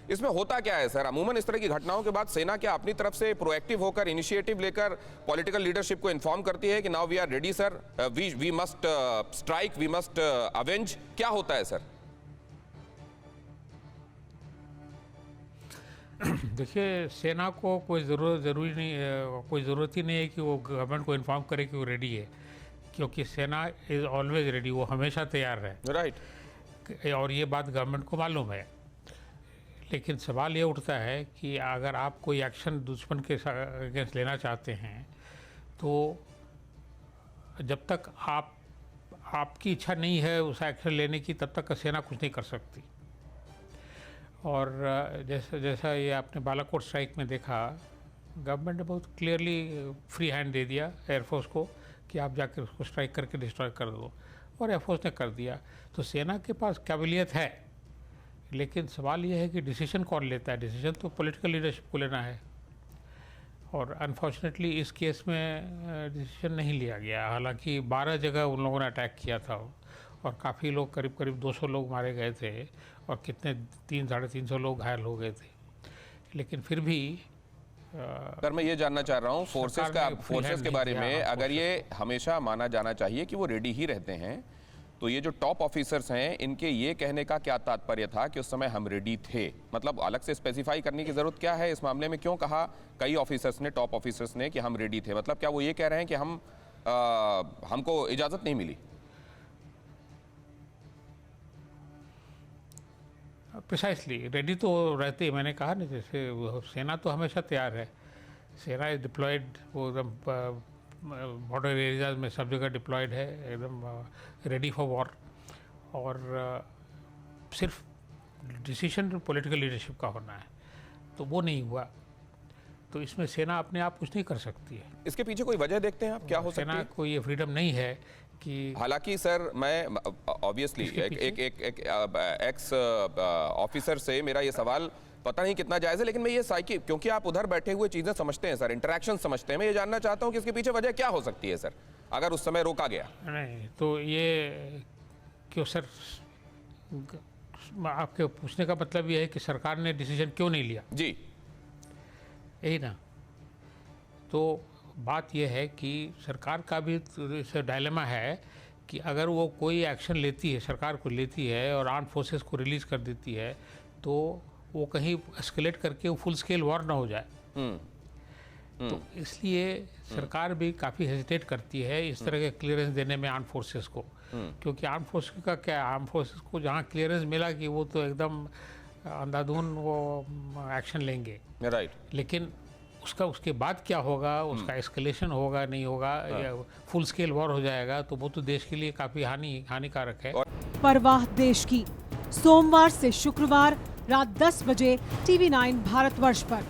इसमें होता क्या है सर? अमूमन इस तरह की घटनाओं के बाद सेना क्या अपनी तरफ से प्रोएक्टिव होकर, इनिशिएटिव लेकर पॉलिटिकल लीडरशिप को इन्फॉर्म करती है कि now we are ready sir, we must strike, we must avenge? क्या होता है सर? देखिए, सेना को कोई कोई ज़रूरत ही नहीं है कि वो गवर्नमेंट को इन्फॉर्म करे कि वो रेडी है, क्योंकि सेना इज़ ऑलवेज रेडी, वो हमेशा तैयार है। राइट। और ये बात गवर्नमेंट को मालूम है। लेकिन सवाल ये उठता है कि अगर आप कोई एक्शन दुश्मन के अगेंस्ट लेना चाहते हैं, तो जब तक आपकी इच्छा नहीं है उस एक्शन लेने की, तब तक सेना कुछ नहीं कर सकती। और जैसा ये आपने बालाकोट स्ट्राइक में देखा, गवर्नमेंट ने बहुत क्लियरली फ्री हैंड दे दिया एयरफोर्स को कि आप जाकर उसको स्ट्राइक करके डिस्ट्रॉय कर दो, और एयरफोर्स ने कर दिया। तो सेना के पास काबिलियत है, लेकिन सवाल ये है कि डिसीजन कौन लेता है? डिसीजन तो पॉलिटिकल लीडरशिप को लेना है, और अनफॉर्चुनेटली इस केस में डिसीजन नहीं लिया गया। हालांकि 12 जगह उन लोगों ने अटैक किया था, और काफ़ी लोग, करीब करीब 200 लोग मारे गए थे, और कितने 300-350 लोग घायल हो गए थे। लेकिन फिर भी सर, मैं ये जानना चाह रहा हूँ फोर्सेस के बारे में। अगर ये हमेशा माना जाना चाहिए कि वो रेडी ही रहते हैं, तो ये जो टॉप ऑफिसर्स हैं, इनके ये कहने का क्या तात्पर्य था कि उस समय हम रेडी थे? मतलब अलग से स्पेसिफाई करने की जरूरत क्या है इस मामले में? क्यों कहा कई ऑफिसर्स ने, टॉप ऑफिसर्स ने, कि हम रेडी थे? मतलब क्या वो ये कह रहे हैं कि हमको इजाजत नहीं मिली? प्रिसाइसली रेडी तो रहते ही, मैंने कहा ना, जैसे सेना तो हमेशा तैयार है। सेना इज डिप्लॉयड, वो एकदम बॉर्डर एरियाज में सब जगह डिप्लॉयड है, एकदम रेडी फॉर वॉर। और सिर्फ डिसीजन पॉलिटिकल लीडरशिप का होना है, तो वो नहीं हुआ। तो इसमें सेना अपने आप कुछ नहीं कर सकती है। इसके पीछे कोई वजह देखते हैं आप, क्या हो सकती है? सेना को ये फ्रीडम नहीं है कि, हालांकि सर, मैं ऑब्वियसली एक एक्स ऑफिसर से मेरा ये सवाल पता नहीं कितना जायज़ है, लेकिन मैं ये साइकी, क्योंकि आप उधर बैठे हुए चीज़ें समझते हैं सर, इंटरेक्शन समझते हैं, मैं ये जानना चाहता हूँ कि इसके पीछे वजह क्या हो सकती है सर, अगर उस समय रोका गया? नहीं तो ये क्यों सर, आपके पूछने का मतलब ये है कि सरकार ने डिसीजन क्यों नहीं लिया? जी, यही ना। तो बात यह है कि सरकार का भी इस डायलेमा है कि अगर वो कोई एक्शन लेती है, सरकार को लेती है, और आर्म फोर्सेस को रिलीज़ कर देती है, तो वो कहीं एस्केलेट करके वो फुल स्केल वॉर ना हो जाए। तो इसलिए सरकार भी काफ़ी हेजिटेट करती है इस तरह के क्लियरेंस देने में आर्म फोर्सेस को, क्योंकि आर्म फोर्सेस का क्या, आर्म फोर्सेस को जहाँ क्लियरेंस मिला कि वो तो एकदम अंधाधुन वो एक्शन लेंगे। राइट। लेकिन उसके बाद क्या होगा, उसका एस्केलेशन होगा नहीं होगा, या फुल स्केल वॉर हो जाएगा, तो वो तो देश के लिए काफ़ी हानिकारक है। परवाह देश की, सोमवार से शुक्रवार रात 10 बजे TV9 भारतवर्ष पर।